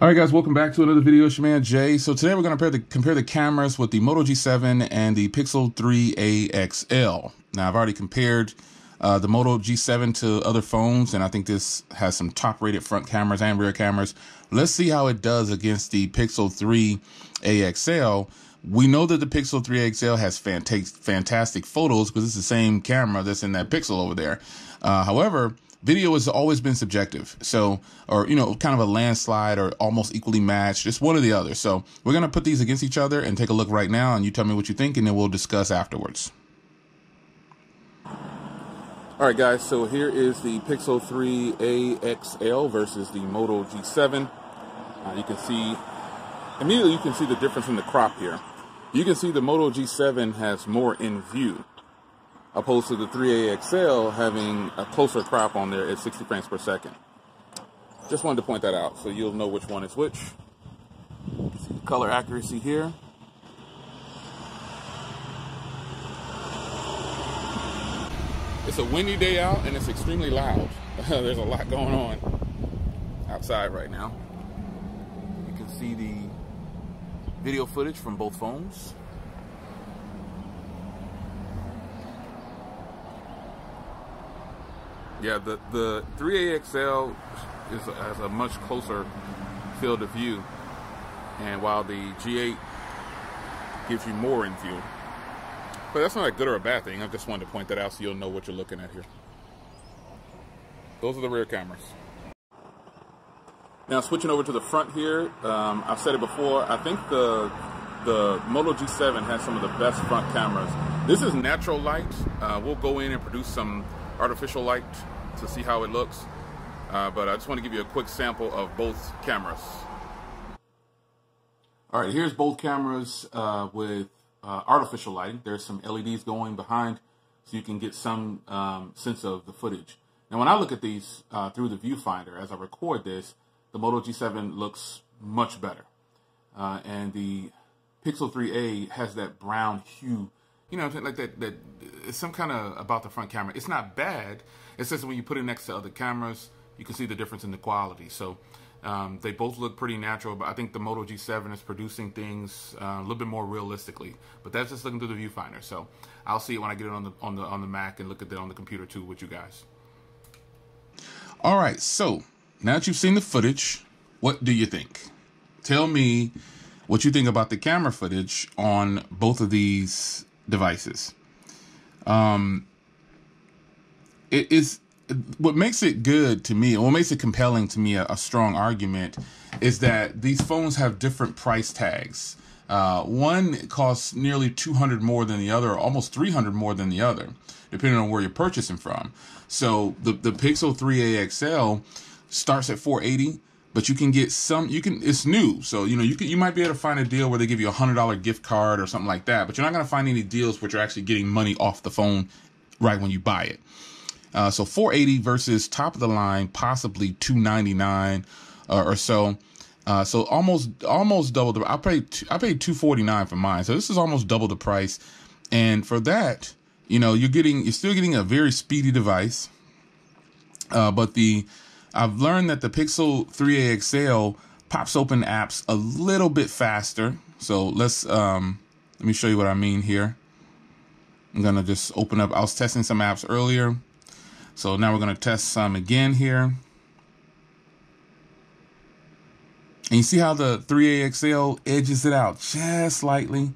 All right, guys, welcome back to another video. It's your man Jay. So today we're going to compare the cameras with the Moto G7 and the Pixel 3a XL. Now, I've already compared the Moto G7 to other phones, and I think this has some top-rated front cameras and rear cameras. Let's see how it does against the Pixel 3a XL. We know that the Pixel 3a XL has fantastic photos because it's the same camera that's in that Pixel over there. However, video has always been subjective. So, or, kind of a landslide or almost equally matched. It's one or the other. So we're going to put these against each other and take a look right now. And you tell me what you think, and then we'll discuss afterwards. All right, guys. So here is the Pixel 3a XL versus the Moto G7. You can see, immediately you can see the difference in the crop here. You can see the Moto G7 has more in view, opposed to the 3a XL having a closer crop on there at 60 frames per second. Just wanted to point that out so you'll know which one is which. See the color accuracy here. It's a windy day out and it's extremely loud. There's a lot going on outside right now. You can see the video footage from both phones. Yeah, the 3a XL has a much closer field of view, and while the G8 gives you more in view. But that's not a good or a bad thing. I just wanted to point that out so you'll know what you're looking at here. Those are the rear cameras. Now switching over to the front here, I've said it before, I think the Moto G7 has some of the best front cameras. This is natural light. We'll go in and produce some artificial light to see how it looks, but I just want to give you a quick sample of both cameras. All right, here's both cameras with artificial lighting. There's some LEDs going behind so you can get some sense of the footage. Now when I look at these through the viewfinder as I record this, the Moto G7 looks much better, and the Pixel 3a has that brown hue. Like that it's some kind of about the front camera. It's not bad. It's just when you put it next to other cameras, you can see the difference in the quality. So they both look pretty natural, but I think the Moto G7 is producing things a little bit more realistically. But that's just looking through the viewfinder. So I'll see it when I get it on the Mac and look at it on the computer too with you guys. All right, so now that you've seen the footage, what do you think? Tell me what you think about the camera footage on both of these devices. It is what makes it good to me, and what makes it compelling to me, a strong argument, is that these phones have different price tags. One costs nearly $200 more than the other, or almost $300 more than the other, depending on where you're purchasing from. So the Pixel 3a XL starts at $480. But you can get it's new. So, you might be able to find a deal where they give you a $100 gift card or something like that. But you're not going to find any deals where you're actually getting money off the phone right when you buy it. So $480 versus top of the line, possibly $299 or so. So almost double the, I paid $249 for mine. So this is almost double the price. And for that, you're still getting a very speedy device. But I've learned that the Pixel 3a XL pops open apps a little bit faster. So let me show you what I mean here. I'm going to just open up. I was testing some apps earlier. So now we're going to test some again here. And you see how the 3a XL edges it out just slightly.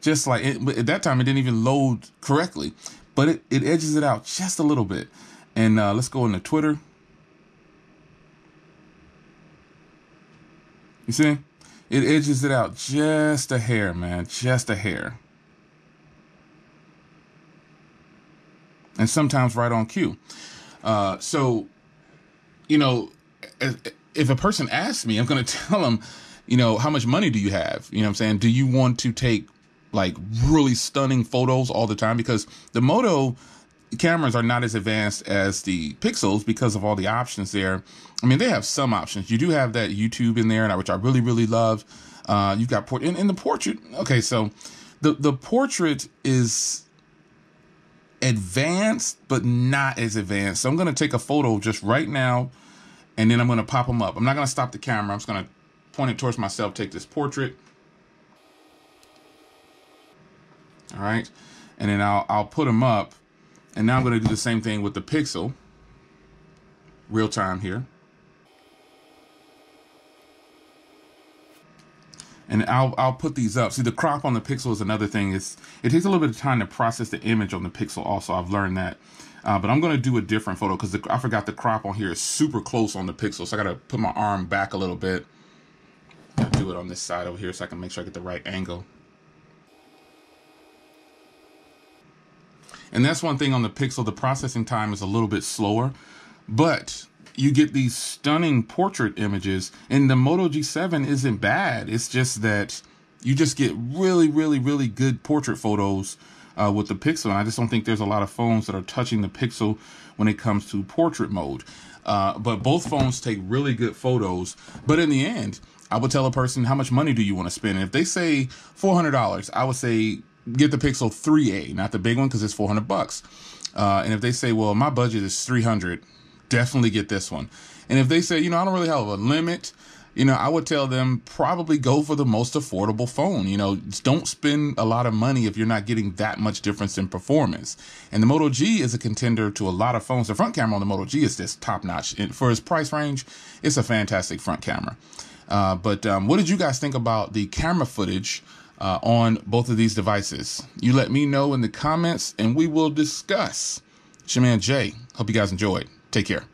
Just like it, but at that time, it didn't even load correctly. But it edges it out just a little bit. And let's go into Twitter. You see, it edges it out just a hair, man, just a hair. And sometimes right on cue. So, if a person asks me, I'm going to tell them, how much money do you have? You know what I'm saying? Do you want to take like really stunning photos all the time? Because the Moto cameras are not as advanced as the Pixels because of all the options there. I mean, they have some options. You do have that YouTube in there, which I really, really love. You've got in the portrait. Okay, so the portrait is advanced, but not as advanced. So I'm going to take a photo just right now and then I'm going to pop them up. I'm not going to stop the camera. I'm just going to point it towards myself, take this portrait. All right. And then I'll put them up. And now I'm going to do the same thing with the pixel. Real time here. And I'll put these up. See, the crop on the pixel is another thing. It takes a little bit of time to process the image on the pixel also. I've learned that. But I'm going to do a different photo because I forgot the crop on here is super close on the pixel. So I got to put my arm back a little bit. I'll do it on this side over here so I can make sure I get the right angle. And that's one thing on the pixel. The processing time is a little bit slower. But you get these stunning portrait images, and the Moto G7 isn't bad. It's just that you just get really, really, really good portrait photos with the Pixel. And I just don't think there's a lot of phones that are touching the Pixel when it comes to portrait mode. But both phones take really good photos. But in the end, I would tell a person, how much money do you want to spend? And if they say $400, I would say get the Pixel 3A, not the big one, because it's $400. And if they say, well, my budget is $300, definitely get this one. And if they say, I don't really have a limit, I would tell them probably go for the most affordable phone. Don't spend a lot of money if you're not getting that much difference in performance. And the Moto G is a contender to a lot of phones. The front camera on the Moto G is just top notch. And for its price range, it's a fantastic front camera. But what did you guys think about the camera footage on both of these devices? You let me know in the comments and we will discuss. It's your man Jay. Hope you guys enjoyed. Take care.